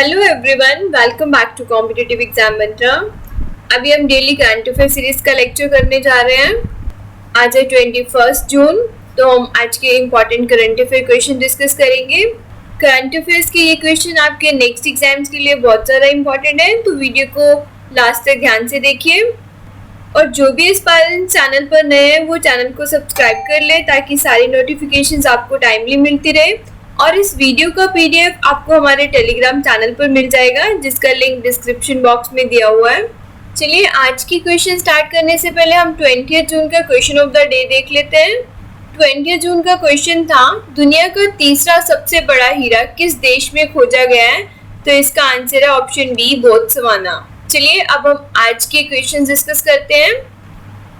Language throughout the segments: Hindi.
Hello everyone, welcome back to competitive exam Mantra. अभी हम डेली करंट अफेयर सीरीज का लेक्चर करने जा रहे हैं। आज है 21 जून, तो हम आज के important current affair question discuss करेंगे। करंट अफेयर्स के ये क्वेश्चन आपके नेक्स्ट एग्जाम्स के लिए बहुत ज़्यादा इम्पॉर्टेंट है, तो वीडियो को लास्ट तक ध्यान से देखिए। और जो भी एस्पायरेंट चैनल पर नए हैं वो चैनल को सब्सक्राइब कर ले ताकि सारी नोटिफिकेशंस आपको टाइमली मिलती रहे। और इस वीडियो का पीडीएफ आपको हमारे टेलीग्राम चैनल पर मिल जाएगा, जिसका लिंक डिस्क्रिप्शन बॉक्स में दिया हुआ है। चलिए आज की क्वेश्चन स्टार्ट करने से पहले हम 20 जून का क्वेश्चन ऑफ द डे देख लेते हैं। 20 जून का क्वेश्चन था, दुनिया का तीसरा सबसे बड़ा हीरा किस देश में खोजा गया है? तो इसका आंसर है ऑप्शन बी, बोत्सवाना। चलिए अब हम आज के क्वेश्चन डिस्कस करते हैं।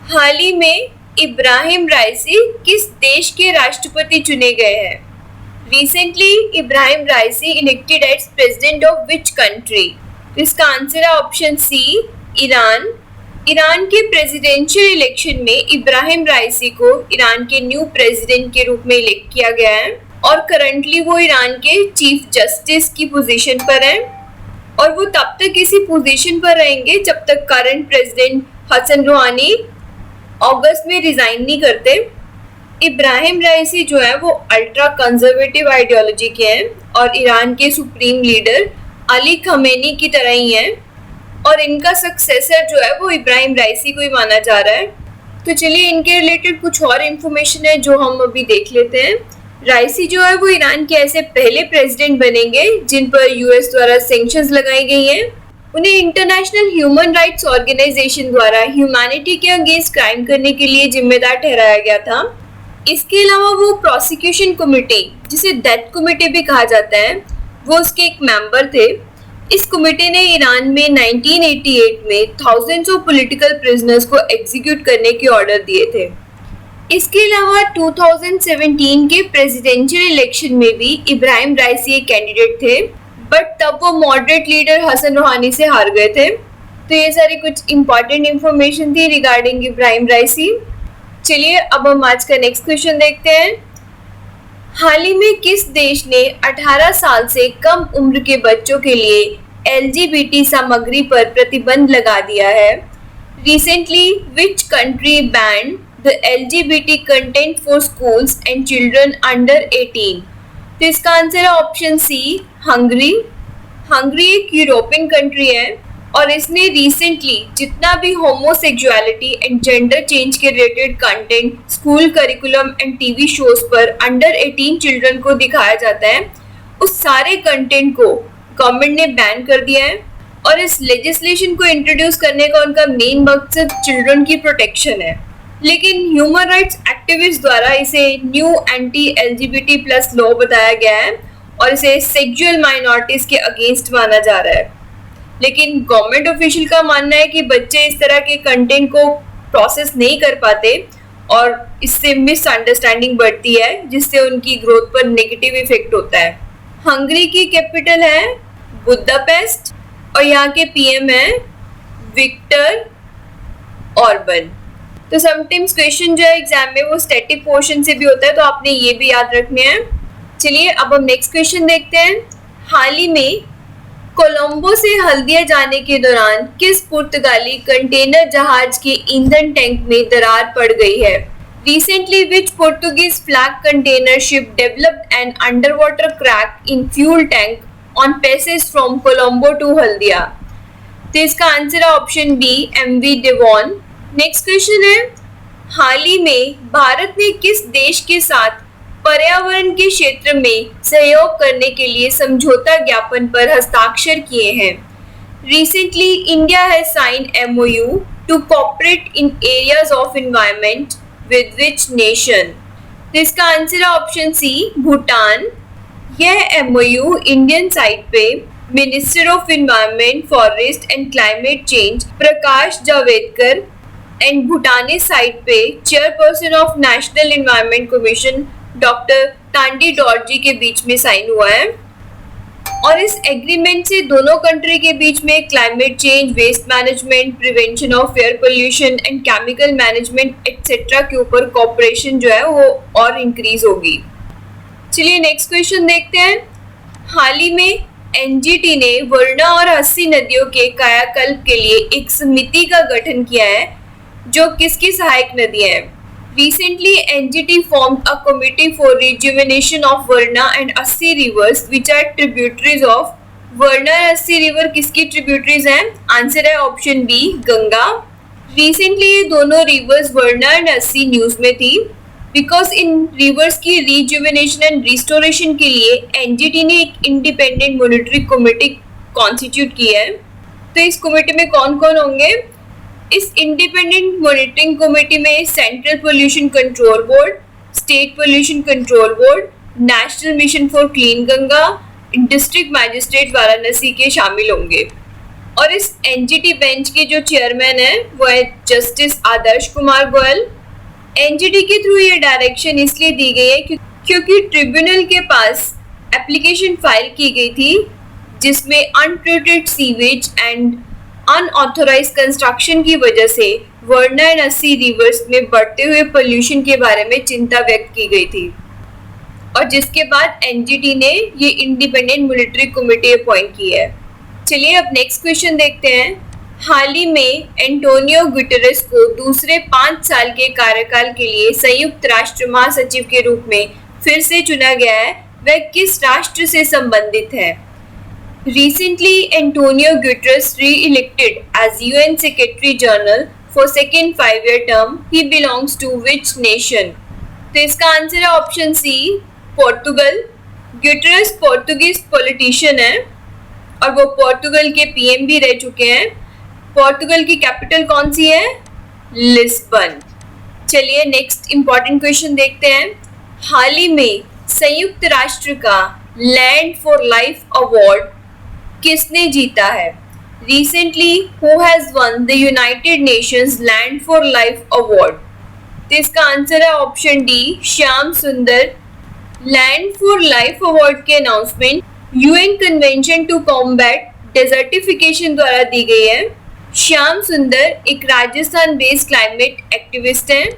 हाल ही में इब्राहिम राइसी किस देश के राष्ट्रपति चुने गए हैं? Recently, Ibrahim Raisi elected as president of which country? इसका आंसर है ऑप्शन सी, ईरान। ईरान के प्रेसिडेंशियल इलेक्शन में इब्राहिम राइसी को ईरान के न्यू प्रेसिडेंट के रूप में इलेक्ट किया गया है और करंटली वो ईरान के चीफ जस्टिस की पोजीशन पर है और वो तब तक इसी पोजीशन पर रहेंगे जब तक करंट प्रेसिडेंट हसन रूहानी अगस्त में रिजाइन नहीं करते। इब्राहिम राइसी जो है वो अल्ट्रा कंजर्वेटिव आइडियोलॉजी के हैं और ईरान के सुप्रीम लीडर अली खमेनी की तरह ही हैं और इनका सक्सेसर जो है वो इब्राहिम राइसी को ही माना जा रहा है। तो चलिए इनके रिलेटेड कुछ और इन्फॉर्मेशन है जो हम अभी देख लेते हैं। राइसी जो है वो ईरान के ऐसे पहले प्रेसिडेंट बनेंगे जिन पर यूएस द्वारा सैंक्शंस लगाई गई हैं। उन्हें इंटरनेशनल ह्यूमन राइट्स ऑर्गेनाइजेशन द्वारा ह्यूमैनिटी के अगेंस्ट क्राइम करने के लिए जिम्मेदार ठहराया गया था। इसके अलावा वो प्रोसिक्यूशन कमेटी, जिसे डेथ कमेटी भी कहा जाता है, वो उसके एक मेंबर थे। इस कमेटी ने ईरान में 1988 में थाउजेंड्स ऑफ पॉलिटिकल प्रिजनर्स को एग्जीक्यूट करने के ऑर्डर दिए थे। इसके अलावा 2017 के प्रेसिडेंशियल इलेक्शन में भी इब्राहिम राइसी एक कैंडिडेट थे, बट तब वो मॉडरेट लीडर हसन रूहानी से हार गए थे। तो ये सारी कुछ इंपॉर्टेंट इंफॉर्मेशन थी रिगार्डिंग इब्राहिम राइसी। चलिए अब हम आज का नेक्स्ट क्वेश्चन देखते हैं। हाल ही में किस देश ने 18 साल से कम उम्र के बच्चों के लिए एलजीबीटी सामग्री पर प्रतिबंध लगा दिया है? Recently which country band the LGBT content for schools and children under 18? तो इसका आंसर है ऑप्शन सी, हंगरी। हंगरी एक यूरोपियन कंट्री है और इसने रिसेंटली जितना भी होमोसेक्सुअलिटी एंड जेंडर चेंज के related content school curriculum and TV shows पर अंडर 18 चिल्ड्रन को दिखाया जाता है, उस सारे कंटेंट को गवर्नमेंट ने बैन कर दिया है। और इस लेजिस्लेशन को इंट्रोड्यूस करने का उनका मेन मकसद चिल्ड्रन की प्रोटेक्शन है, लेकिन ह्यूमन राइट्स एक्टिविस्ट द्वारा इसे new anti LGBT plus law बताया गया है और इसे सेक्सुअल माइनॉरिटीज के अगेंस्ट माना जा रहा है। लेकिन गवर्नमेंट ऑफिशियल का मानना है कि बच्चे इस तरह के कंटेंट को प्रोसेस नहीं कर पाते और इससे मिसअंडरस्टैंडिंग बढ़ती है, जिससे उनकी ग्रोथ पर नेगेटिव इफेक्ट होता है। हंगरी की कैपिटल है बुदापेस्ट और यहाँ के पीएम है विक्टर ऑर्बन। तो समटाइम्स क्वेश्चन जो है एग्जाम में वो स्टैटिक पोर्शन से भी होता है, तो आपने ये भी याद रखने हैं। चलिए अब हम नेक्स्ट क्वेश्चन देखते हैं। हाल ही में कोलंबो से हल्दिया जाने के दौरान किस पुर्तगाली कंटेनर जहाज के ईंधन टैंक में दरार पड़ गई है? Recently, which Portuguese flag container ship developed an underwater crack in fuel tank on passage from Colombo to Haldia? तो इसका आंसर है option B, MV Devon। Next question है, हाल ही में भारत ने किस देश के साथ पर्यावरण के क्षेत्र में सहयोग करने के लिए समझौता ज्ञापन पर हस्ताक्षर किए हैं? Recently, India has signed MOU to cooperate in areas of environment with which nation? तो इसका आंसर है ऑप्शन सी, भूटान। यह MOU इंडियन साइड पे minister of environment, forest and climate change Prakash Javadekar and Bhutani side पे chairperson of national environment commission doctor Tandi Dorji के बीच में साइन हुआ है और इस एग्रीमेंट से दोनों कंट्री के बीच में climate change, waste management, prevention of air pollution and chemical management etcetera के ऊपर कोऑपरेशन जो है वो और इंक्रीज होगी। चलिए नेक्स्ट क्वेश्चन देखते हैं। हाल ही में एनजीटी ने वरुणा और 80 नदियों के कायाकल्प के लिए एक समिति का गठन किया है जो किसकी सहायक नदियां हैं। Recently, NGT formed a committee for rejuvenation of Varna and Assi rivers, which are tributaries of Varna और अस्सी रिवर किसकी ट्रिब्यूटरीज हैं? आंसर है ऑप्शन बी, गंगा। रिसेंटली ये दोनों रिवर्स वर्ना एंड अस्सी न्यूज में थी बिकॉज इन रिवर्स की रिजुवेनेशन एंड रिस्टोरेशन के लिए एनजीटी ने एक इंडिपेंडेंट मॉनिटरिंग कमेटी कॉन्स्टिट्यूट की है। तो इस कमेटी में कौन कौन होंगे? इस इंडिपेंडेंट मॉनिटरिंग कमेटी में central pollution control board, state pollution control board, national mission for clean Ganga, district magistrate Varanasi के शामिल होंगे। और इस एनजीटी बेंच के जो चेयरमैन है वो है जस्टिस आदर्श कुमार गोयल। एनजीटी के थ्रू ये डायरेक्शन इसलिए दी गई है क्योंकि ट्रिब्यूनल के पास एप्लीकेशन फाइल की गई थी जिसमें untreated sewage and unauthorised construction की वजह से वर्ना एंड अस्सी रिवर्स में बढ़ते हुए पोल्यूशन के बारे में चिंता व्यक्त की गई थी और जिसके बाद एनजीटी ने ये इंडिपेंडेंट मॉनिटरिंग कमेटी अपॉइंट की है। चलिए अब नेक्स्ट क्वेश्चन देखते हैं। हाल ही में एंटोनियो गुटेरेस को दूसरे 5 साल के कार्यकाल के लिए संयुक्त राष्ट्र महासचिव के रूप में फिर से चुना गया है। वह किस राष्ट्र से संबंधित है? Recently, Antonio Guterres re-elected as UN Secretary General for second 5-year term. He belongs to which nation? तो इसका आंसर है option C, Portugal. Guterres Portuguese politician है और वो पोर्तुगल के पीएम भी रह चुके हैं। पोर्तुगल की कैपिटल कौन सी है? लिस्बन। चलिए नेक्स्ट इंपॉर्टेंट क्वेश्चन देखते हैं। हाल ही में संयुक्त राष्ट्र का लैंड फॉर लाइफ अवार्ड किसने जीता है? Recently who has won the united nations land for life award? तो इसका आंसर है option D, Shyam Sundar. Land for life award की announcement UN convention to combat desertification द्वारा दी गई है। श्याम सुंदर एक राजस्थान बेस्ड क्लाइमेट एक्टिविस्ट हैं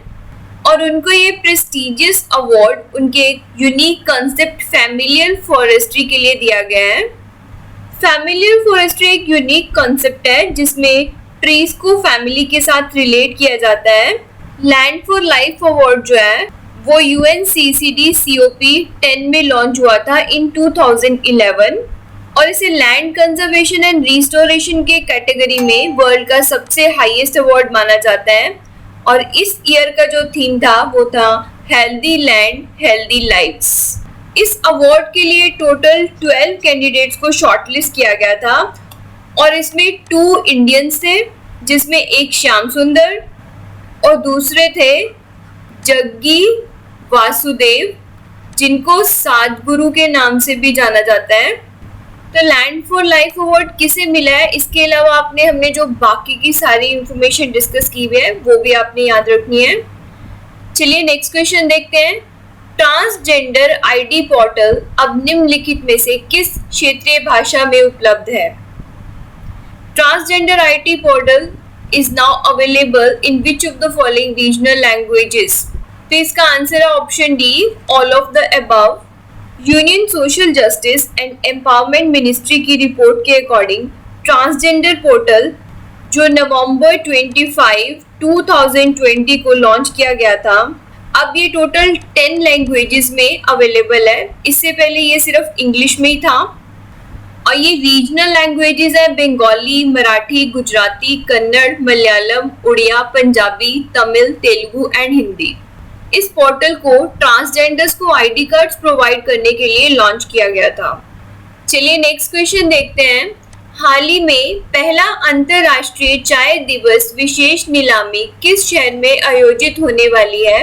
और उनको ये प्रेस्टिजियस अवार्ड उनके यूनिक कंसेप्ट फैमिलियर फॉरेस्ट्री के लिए दिया गया है। फैमिलियर फॉरेस्ट्री एक यूनिक कॉन्सेप्ट है जिसमें ट्रीज को फैमिली के साथ रिलेट किया जाता है। लैंड फॉर लाइफ अवार्ड जो है वो UNCCD COP 10 में लॉन्च हुआ था इन 2011 और इसे लैंड कंजर्वेशन एंड रिस्टोरेशन के कैटेगरी में वर्ल्ड का सबसे हाईएस्ट अवार्ड माना जाता है। और इस ईयर का जो थीम था वो था हेल्दी लैंड हेल्दी लाइफ्स। इस अवार्ड के लिए टोटल 12 कैंडिडेट्स को शॉर्टलिस्ट किया गया था और इसमें 2 इंडियंस थे जिसमें एक श्याम सुंदर और दूसरे थे जग्गी वासुदेव जिनको सातगुरु के नाम से भी जाना जाता है। तो लैंड फॉर लाइफ अवार्ड किसे मिला है, इसके अलावा हमने जो बाकी की सारी इंफॉर्मेशन डिस्कस की हुई है वो भी आपने याद रखनी है। चलिए नेक्स्ट क्वेश्चन देखते हैं। ट्रांसजेंडर आईडी पोर्टल अब निम्नलिखित में से किस क्षेत्रीय भाषा में उपलब्ध है? Transgender ID portal is now available in which of the following regional languages? तो इसका आंसर है option D, all of the above. Union social justice and empowerment ministry की रिपोर्ट के अकॉर्डिंग ट्रांसजेंडर पोर्टल जो नवंबर 25, 2020 को लॉन्च किया गया था, अब ये टोटल 10 लैंग्वेजेस में अवेलेबल है। इससे पहले ये सिर्फ इंग्लिश में ही था और ये रीजनल लैंग्वेजेस है बंगाली, मराठी, गुजराती, कन्नड़, मलयालम, उड़िया, पंजाबी, तमिल, तेलुगु एंड हिंदी। इस पोर्टल को ट्रांसजेंडर्स को आईडी कार्ड्स प्रोवाइड करने के लिए लॉन्च किया गया था। चलिए नेक्स्ट क्वेश्चन देखते हैं। हाल ही में पहला अंतरराष्ट्रीय चाय दिवस विशेष नीलामी किस शहर में आयोजित होने वाली है?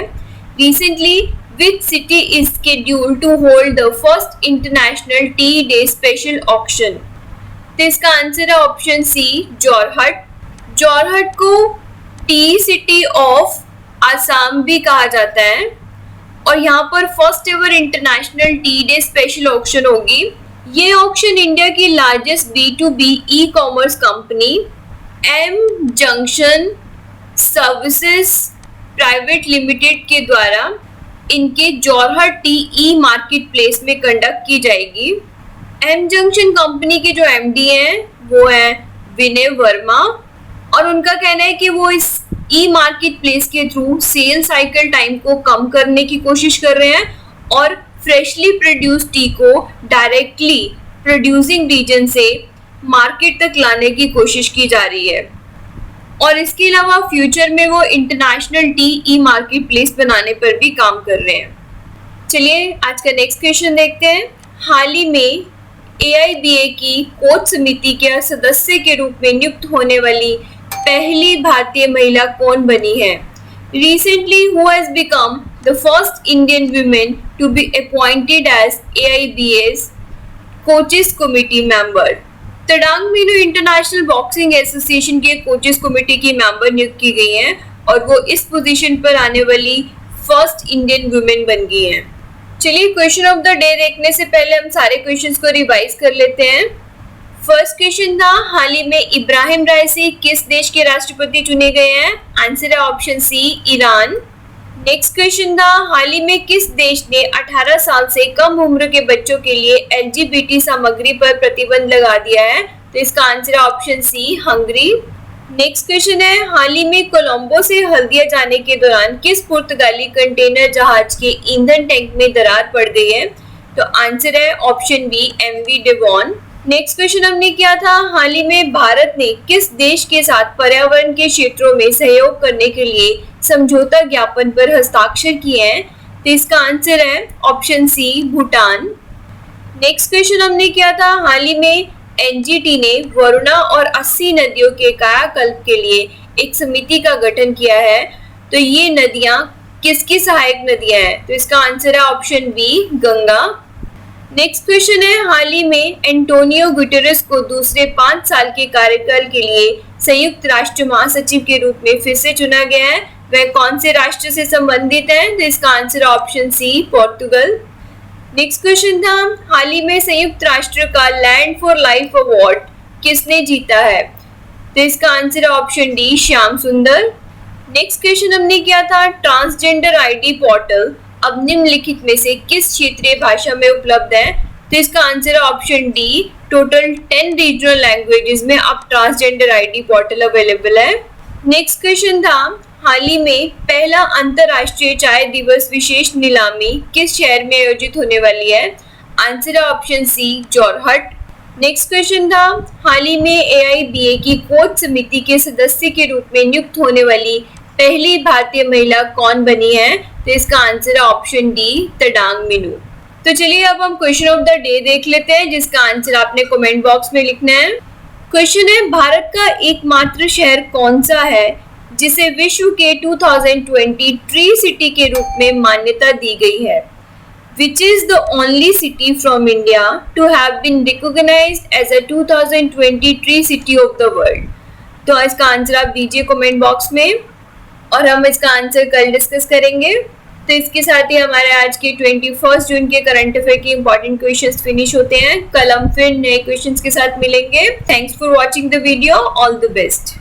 Recently, which city is scheduled to hold the first international tea day special auction? तो इसका आंसर है ऑप्शन सी, जोरहट। जोरहट को टी सिटी ऑफ आसाम भी कहा जाता है और यहाँ पर first ever international tea day special auction होगी। ये ऑक्शन इंडिया की largest B2B e commerce company M junction services private limited के द्वारा इनके Jorhat tea e market place में कंडक्ट की जाएगी। एम जंक्शन कंपनी के जो एमडी हैं वो है विनय वर्मा, और उनका कहना है कि वो इस ई मार्केट प्लेस के थ्रू सेल साइकिल टाइम को कम करने की कोशिश कर रहे हैं और फ्रेशली प्रोड्यूस टी को डायरेक्टली प्रोड्यूसिंग रीजन से मार्केट तक लाने की कोशिश की जा रही है, और इसके अलावा फ्यूचर में वो international T e market place बनाने पर भी काम कर रहे हैं। चलिए आज का नेक्स्ट क्वेश्चन देखते हैं। हाल ही में AIBA की कोच समिति के सदस्य के रूप में नियुक्त होने वाली पहली भारतीय महिला कौन बनी है? Recently, who has become the first Indian woman to be appointed as AIBA's coaches committee member? Tadang Minu international boxing association के कोचेस कमेटी की मेंबर नियुक्त की गई हैं और वो इस पोजीशन पर आने वाली फर्स्ट इंडियन वुमेन बन गई हैं। चलिए क्वेश्चन ऑफ द डे देखने से पहले हम सारे क्वेश्चंस को रिवाइज कर लेते हैं। फर्स्ट क्वेश्चन था, हाल ही में इब्राहिम राइसी किस देश के राष्ट्रपति चुने गए हैं? आंसर है option C Iran. Next question था, हाल ही में किस देश ने 18 साल से कम उम्र के बच्चों के लिए LGBT सामग्री पर प्रतिबंध लगा दिया है? तो इसका आंसर है option C Hungary. Next question है, हाल ही में कोलंबो से हल्दिया जाने के दौरान किस पुर्तगाली कंटेनर जहाज के ईंधन टैंक में दरार पड़ गई है? तो आंसर है option B MV Devon. Next question हमने किया था, हाल ही में भारत ने किस देश के साथ पर्यावरण के क्षेत्रों में सहयोग करने के लिए समझौता ज्ञापन पर हस्ताक्षर किए हैं? तो इसका आंसर है option C Bhutan. Next question हमने किया था, हाल ही में NGT ने वरुणा और 80 नदियों के कायाकल्प के लिए एक समिति का गठन किया है, तो ये नदियां किसकी सहायक नदियां हैं? तो इसका आंसर है option B Ganga. Next question है, हाल ही में एंटोनियो गुटेरेस को दूसरे 5 साल के कार्यकाल के लिए संयुक्त राष्ट्र महासचिव के रूप में फिर से चुना गया है। वह कौन से राष्ट्र से संबंधित है? तो इसका answer option C Portugal. Next question था, हाल ही में संयुक्त राष्ट्र का लैंड फॉर लाइफ अवार्ड किसने जीता है? तो इसका आंसर है ऑप्शन डी श्याम सुंदर। नेक्स्ट क्वेश्चन हमने किया था, ट्रांसजेंडर ID पोर्टल अब निम्नलिखित में से किस क्षेत्रीय भाषा में उपलब्ध है? तो इसका आंसर है option D total 10 regional languages में अब ट्रांसजेंडर ID पोर्टल अवेलेबल है। नेक्स्ट क्वेश्चन था, हाल ही में पहला अंतरराष्ट्रीय चाय दिवस विशेष नीलामी किस शहर में आयोजित होने वाली है? आंसर है option C Jorhat. Next question था, हाल ही में AIBA की कोच समिति के सदस्य के रूप में नियुक्त होने वाली पहली भारतीय महिला कौन बनी है? तो इसका आंसर है ऑप्शन डी तडांग मीनू। तो चलिए अब हम क्वेश्चन ऑफ द डे देख लेते हैं, जिसका आंसर आपने कमेंट बॉक्स में लिखना है। क्वेश्चन है, भारत का एकमात्र शहर कौन सा है जिसे विश्व के 2020 ट्री सिटी के रूप में मान्यता दी गई है? Which is the only city from India to have been recognized as a 2020 tree city of the world? तो इसका आंसर आप दीजिए कमेंट बॉक्स में और हम इसका आंसर कल डिस्कस करेंगे। तो इसके साथ ही हमारे आज के 21 जून के करंट अफेयर के इंपॉर्टेंट क्वेश्चंस फिनिश होते हैं। कल हम फिर नए क्वेश्चंस के साथ मिलेंगे। Thanks for watching the video. All the best.